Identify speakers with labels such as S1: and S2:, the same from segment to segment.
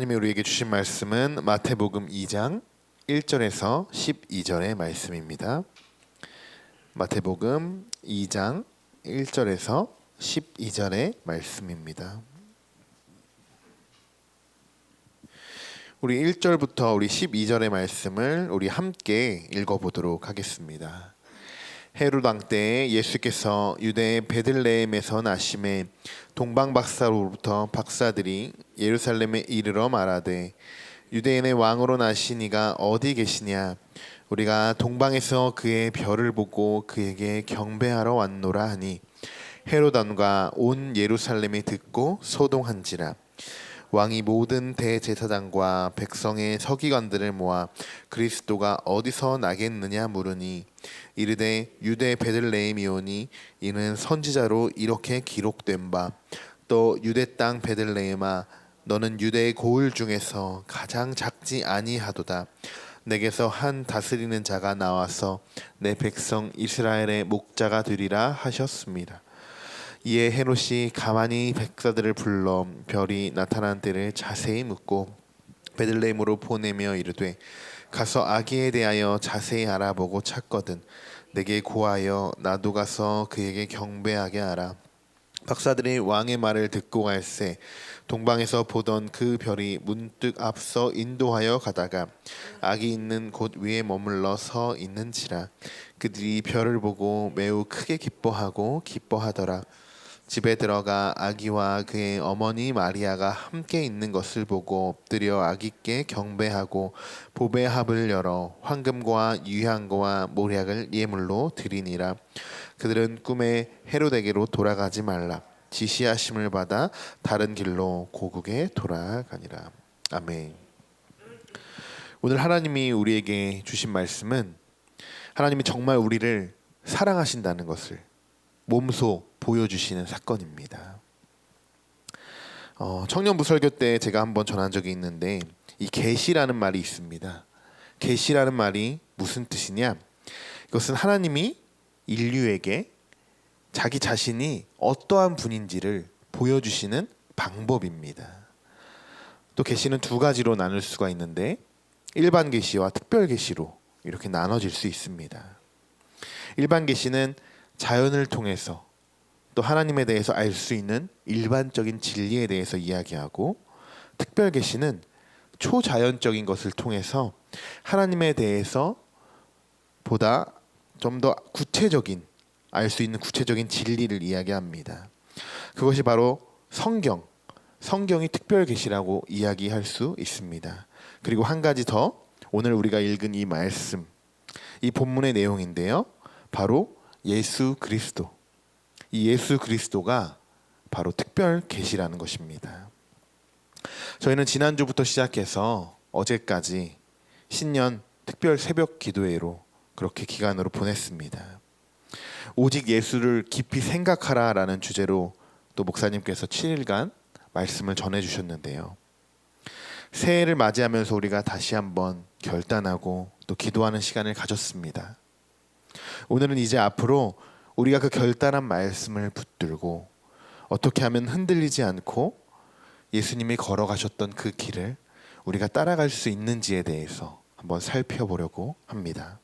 S1: 하나님이 우리에게 주신 말씀은 마태복음 2장 1절에서 12절의 말씀입니다. 마태복음 2장 1절에서 12절의 말씀입니다. 우리 1절부터 우리 12절의 말씀을 우리 함께 읽어보도록 하겠습니다. 헤롯 왕 때에 예수께서 유대의 베들레헴에서 나심에 동방박사로부터 박사들이 예루살렘에 이르러 말하되 유대인의 왕으로 나시니가 어디 계시냐? 우리가 동방에서 그의 별을 보고 그에게 경배하러 왔노라 하니 헤롯 왕과 온 예루살렘이 듣고 소동한지라. 왕이 모든 대제사장과 백성의 서기관들을 모아 그리스도가 어디서 나겠느냐 물으니 이르되 유대 베들레헴이오니 이는 선지자로 이렇게 기록된 바 또 유대 땅 베들레헴아 너는 유대의 고을 중에서 가장 작지 아니하도다. 내게서 한 다스리는 자가 나와서 내 백성 이스라엘의 목자가 되리라 하셨습니다. 이에 헤롯이 가만히 백사들을 불러 별이 나타난 때를 자세히 묻고 베들레헴으로 보내며 이르되 가서 아기에 대하여 자세히 알아보고 찾거든 내게 고하여 나도 가서 그에게 경배하게 하라. 박사들이 왕의 말을 듣고 갈새 동방에서 보던 그 별이 문득 앞서 인도하여 가다가 아기 있는 곳 위에 머물러 서 있는지라. 그들이 별을 보고 매우 크게 기뻐하더라. 집에 들어가 아기와 그의 어머니 마리아가 함께 있는 것을 보고 엎드려 아기께 경배하고 보배 합을 열어 황금과 유향과 모략을 예물로 드리니라. 그들은 꿈에 헤롯에게로 돌아가지 말라 지시하심을 받아 다른 길로 고국에 돌아가니라. 아멘. 오늘 하나님이 우리에게 주신 말씀은 하나님이 정말 우리를 사랑하신다는 것을 몸소 보여주시는 사건입니다. 청년부 설교 때 제가 한번 전한 적이 있는데 이 계시라는 말이 있습니다. 계시라는 말이 무슨 뜻이냐? 이것은 하나님이 인류에게 자기 자신이 어떠한 분인지를 보여주시는 방법입니다. 또 계시는 두 가지로 나눌 수가 있는데 일반 계시와 특별 계시로 이렇게 나눠질 수 있습니다. 일반 계시는 자연을 통해서 또 하나님에 대해서 알 수 있는 일반적인 진리에 대해서 이야기하고 특별 계시는 초자연적인 것을 통해서 하나님에 대해서 보다 좀 더 구체적인 알 수 있는 구체적인 진리를 이야기합니다. 그것이 바로 성경이 특별 계시라고 이야기할 수 있습니다. 그리고 한 가지 더 오늘 우리가 읽은 이 말씀 이 본문의 내용인데요. 바로 예수 그리스도 이 예수 그리스도가 바로 특별 계시라는 것입니다. 저희는 지난주부터 시작해서 어제까지 신년 특별 새벽 기도회로 그렇게 기간으로 보냈습니다. 오직 예수를 깊이 생각하라라는 주제로 또 목사님께서 7일간 말씀을 전해주셨는데요. 새해를 맞이하면서 우리가 다시 한번 결단하고 또 기도하는 시간을 가졌습니다. 오늘은 이제 앞으로 우리가 그 결단한 말씀을 붙들고 어떻게 하면 흔들리지 않고 예수님이 걸어가셨던 그 길을 우리가 따라갈 수 있는지에 대해서 한번 살펴보려고 합니다.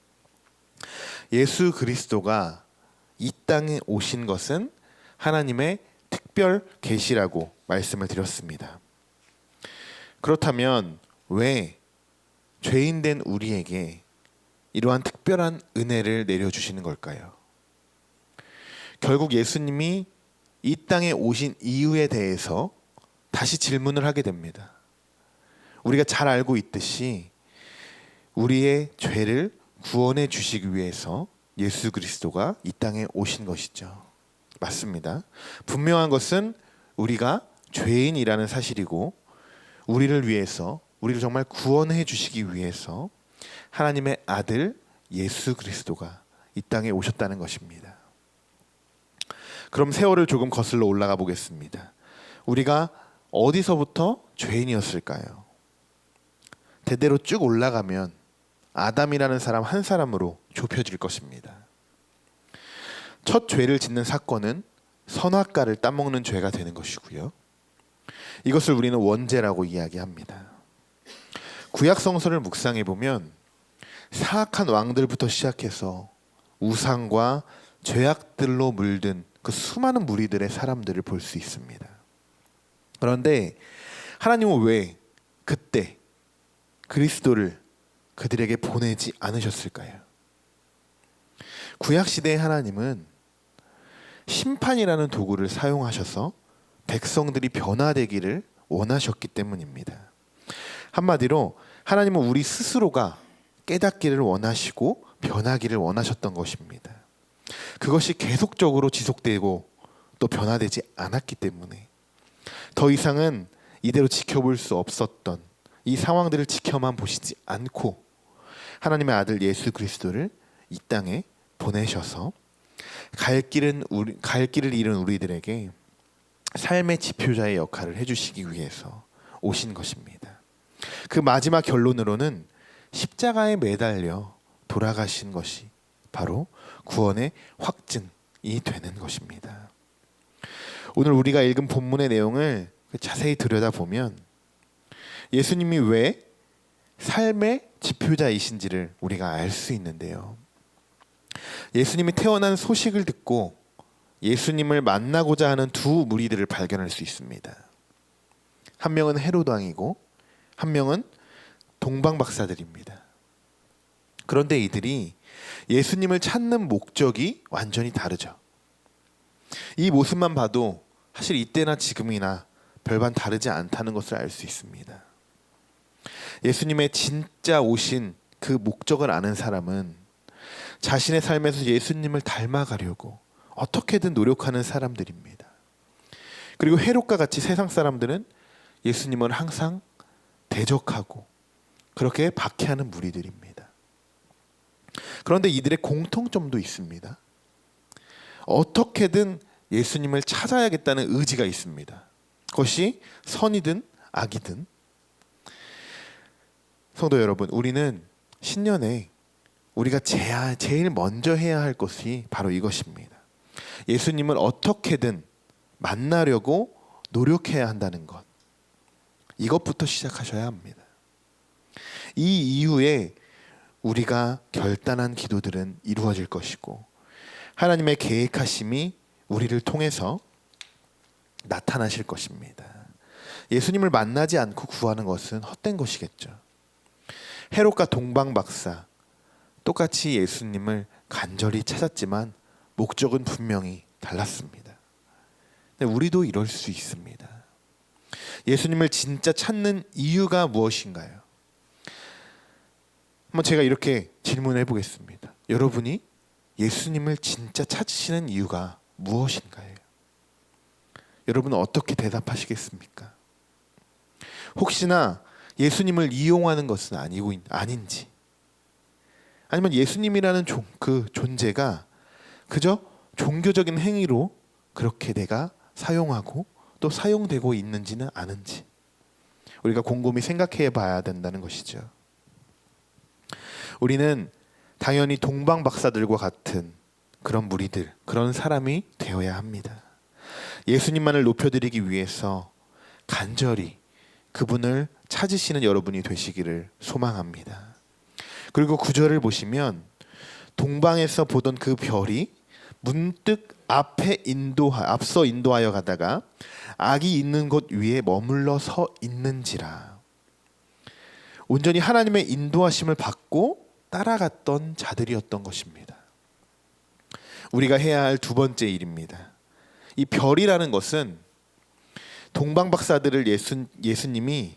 S1: 예수 그리스도가 이 땅에 오신 것은 하나님의 특별 계시라고 말씀을 드렸습니다. 그렇다면 왜 죄인된 우리에게 이러한 특별한 은혜를 내려주시는 걸까요? 결국 예수님이 이 땅에 오신 이유에 대해서 다시 질문을 하게 됩니다. 우리가 잘 알고 있듯이 우리의 죄를 구원해 주시기 위해서 예수 그리스도가 이 땅에 오신 것이죠. 맞습니다. 분명한 것은 우리가 죄인이라는 사실이고 우리를 위해서 우리를 정말 구원해 주시기 위해서 하나님의 아들 예수 그리스도가 이 땅에 오셨다는 것입니다. 그럼 세월을 조금 거슬러 올라가 보겠습니다. 우리가 어디서부터 죄인이었을까요? 대대로 쭉 올라가면 아담이라는 사람 한 사람으로 좁혀질 것입니다. 첫 죄를 짓는 사건은 선악과를 따먹는 죄가 되는 것이고요. 이것을 우리는 원죄라고 이야기합니다. 구약 성서를 묵상해 보면 사악한 왕들부터 시작해서 우상과 죄악들로 물든 그 수많은 무리들의 사람들을 볼 수 있습니다. 그런데 하나님은 왜 그때 그리스도를 그들에게 보내지 않으셨을까요? 구약 시대의 하나님은 심판이라는 도구를 사용하셔서 백성들이 변화되기를 원하셨기 때문입니다. 한마디로 하나님은 우리 스스로가 깨닫기를 원하시고 변하기를 원하셨던 것입니다. 그것이 계속적으로 지속되고 또 변화되지 않았기 때문에 더 이상은 이대로 지켜볼 수 없었던 이 상황들을 지켜만 보시지 않고 하나님의 아들 예수 그리스도를 이 땅에 보내셔서 갈 길을 잃은 우리들에게 삶의 지표자의 역할을 해주시기 위해서 오신 것입니다. 그 마지막 결론으로는 십자가에 매달려 돌아가신 것이 바로 구원의 확증이 되는 것입니다. 오늘 우리가 읽은 본문의 내용을 자세히 들여다보면 예수님이 왜 삶의 지표자이신지를 우리가 알 수 있는데요. 예수님이 태어난 소식을 듣고 예수님을 만나고자 하는 두 무리들을 발견할 수 있습니다. 한 명은 헤로드 왕이고 한 명은 동방 박사들입니다. 그런데 이들이 예수님을 찾는 목적이 완전히 다르죠. 이 모습만 봐도 사실 이때나 지금이나 별반 다르지 않다는 것을 알 수 있습니다. 예수님의 진짜 오신 그 목적을 아는 사람은 자신의 삶에서 예수님을 닮아가려고 어떻게든 노력하는 사람들입니다. 그리고 헤롯과 같이 세상 사람들은 예수님을 항상 대적하고 그렇게 박해하는 무리들입니다. 그런데 이들의 공통점도 있습니다. 어떻게든 예수님을 찾아야겠다는 의지가 있습니다. 그것이 선이든 악이든. 성도 여러분, 우리는 신년에 우리가 제일 먼저 해야 할 것이 바로 이것입니다. 예수님을 어떻게든 만나려고 노력해야 한다는 것. 이것부터 시작하셔야 합니다. 이 이후에 우리가 결단한 기도들은 이루어질 것이고 하나님의 계획하심이 우리를 통해서 나타나실 것입니다. 예수님을 만나지 않고 구하는 것은 헛된 것이겠죠. 헤롯과 동방 박사 똑같이 예수님을 간절히 찾았지만 목적은 분명히 달랐습니다. 근데 우리도 이럴 수 있습니다. 예수님을 진짜 찾는 이유가 무엇인가요? 한번 제가 이렇게 질문해 보겠습니다. 여러분이 예수님을 진짜 찾으시는 이유가 무엇인가요? 여러분은 어떻게 대답하시겠습니까? 혹시나 예수님을 이용하는 것은 아닌지, 아니면 예수님이라는 그 존재가 그저 종교적인 행위로 그렇게 내가 사용하고 또 사용되고 있는지는 아는지 우리가 곰곰이 생각해 봐야 된다는 것이죠. 우리는 당연히 동방 박사들과 같은 그런 무리들, 그런 사람이 되어야 합니다. 예수님만을 높여드리기 위해서 간절히 그분을 찾으시는 여러분이 되시기를 소망합니다. 그리고 구절을 보시면 동방에서 보던 그 별이 문득 앞서 인도하여 가다가 악이 있는 곳 위에 머물러 서 있는지라. 온전히 하나님의 인도하심을 받고 따라갔던 자들이었던 것입니다. 우리가 해야 할 두 번째 일입니다. 이 별이라는 것은 동방 박사들을 예수님이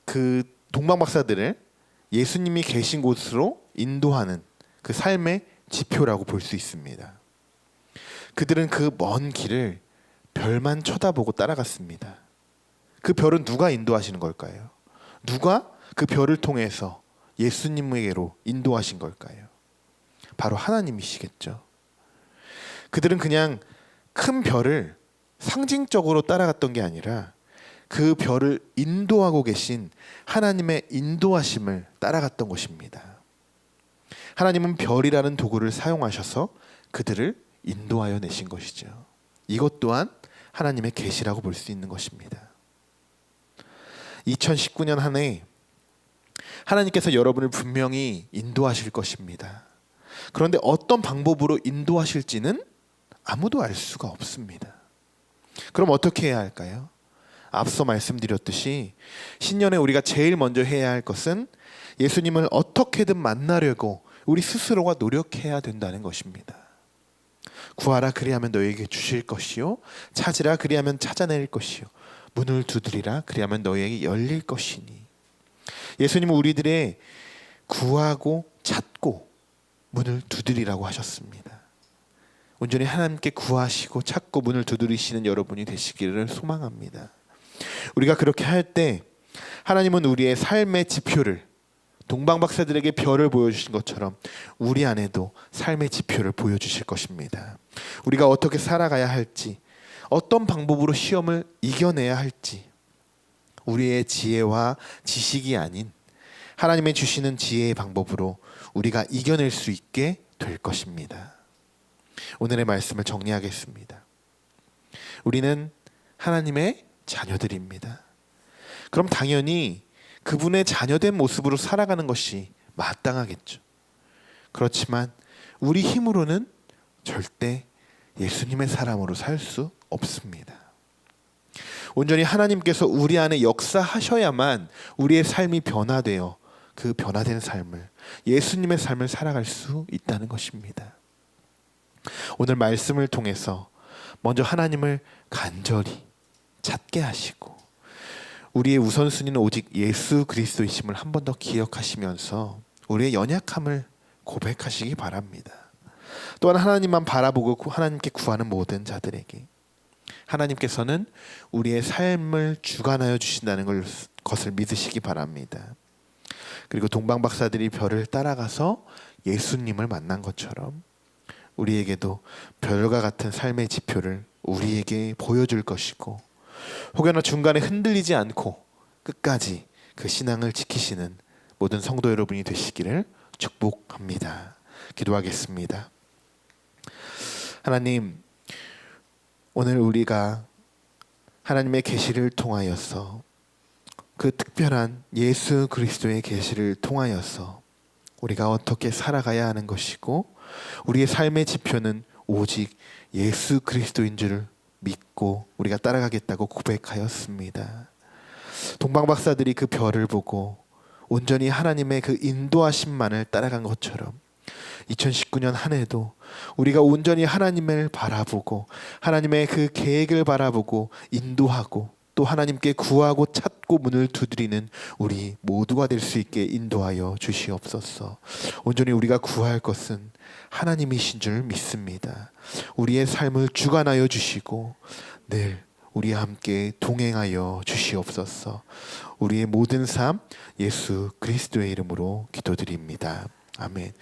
S1: 그 동방 박사들을 예수님이 계신 곳으로 인도하는 그 삶의 지표라고 볼 수 있습니다. 그들은 그 먼 길을 별만 쳐다보고 따라갔습니다. 그 별은 누가 인도하시는 걸까요? 누가 그 별을 통해서 예수님에게로 인도하신 걸까요? 바로 하나님이시겠죠. 그들은 그냥 큰 별을 상징적으로 따라갔던 게 아니라 그 별을 인도하고 계신 하나님의 인도하심을 따라갔던 것입니다. 하나님은 별이라는 도구를 사용하셔서 그들을 인도하여 내신 것이죠. 이것 또한 하나님의 계시라고 볼 수 있는 것입니다. 2019년 한 해 하나님께서 여러분을 분명히 인도하실 것입니다. 그런데 어떤 방법으로 인도하실지는 아무도 알 수가 없습니다. 그럼 어떻게 해야 할까요? 앞서 말씀드렸듯이 신년에 우리가 제일 먼저 해야 할 것은 예수님을 어떻게든 만나려고 우리 스스로가 노력해야 된다는 것입니다. 구하라 그리하면 너에게 주실 것이요 찾으라 그리하면 찾아낼 것이요 문을 두드리라 그리하면 너에게 열릴 것이니. 예수님은 우리들의 구하고 찾고 문을 두드리라고 하셨습니다. 온전히 하나님께 구하시고 찾고 문을 두드리시는 여러분이 되시기를 소망합니다. 우리가 그렇게 할 때 하나님은 우리의 삶의 지표를, 동방박사들에게 별을 보여주신 것처럼 우리 안에도 삶의 지표를 보여주실 것입니다. 우리가 어떻게 살아가야 할지, 어떤 방법으로 시험을 이겨내야 할지, 우리의 지혜와 지식이 아닌 하나님의 주시는 지혜의 방법으로 우리가 이겨낼 수 있게 될 것입니다. 오늘의 말씀을 정리하겠습니다. 우리는 하나님의 자녀들입니다. 그럼 당연히 그분의 자녀된 모습으로 살아가는 것이 마땅하겠죠. 그렇지만 우리 힘으로는 절대 예수님의 사람으로 살 수 없습니다. 온전히 하나님께서 우리 안에 역사하셔야만 우리의 삶이 변화되어 그 변화된 삶을, 예수님의 삶을 살아갈 수 있다는 것입니다. 오늘 말씀을 통해서 먼저 하나님을 간절히 찾게 하시고 우리의 우선순위는 오직 예수 그리스도이심을 한 번 더 기억하시면서 우리의 연약함을 고백하시기 바랍니다. 또한 하나님만 바라보고 하나님께 구하는 모든 자들에게 하나님께서는 우리의 삶을 주관하여 주신다는 것을 믿으시기 바랍니다. 그리고 동방박사들이 별을 따라가서 예수님을 만난 것처럼 우리에게도 별과 같은 삶의 지표를 우리에게 보여줄 것이고, 혹여나 중간에 흔들리지 않고 끝까지 그 신앙을 지키시는 모든 성도 여러분이 되시기를 축복합니다. 기도하겠습니다. 하나님, 오늘 우리가 하나님의 계시를 통하여서 그 특별한 예수 그리스도의 계시를 통하여서 우리가 어떻게 살아가야 하는 것이고 우리의 삶의 지표는 오직 예수 그리스도인 줄 믿고 우리가 따라가겠다고 고백하였습니다. 동방박사들이 그 별을 보고 온전히 하나님의 그 인도하심만을 따라간 것처럼 2019년 한 해도 우리가 온전히 하나님을 바라보고 하나님의 그 계획을 바라보고 인도하고 또 하나님께 구하고 찾고 문을 두드리는 우리 모두가 될 수 있게 인도하여 주시옵소서. 온전히 우리가 구할 것은 하나님이신 줄 믿습니다. 우리의 삶을 주관하여 주시고 늘 우리와 함께 동행하여 주시옵소서. 우리의 모든 삶 예수 그리스도의 이름으로 기도드립니다. 아멘.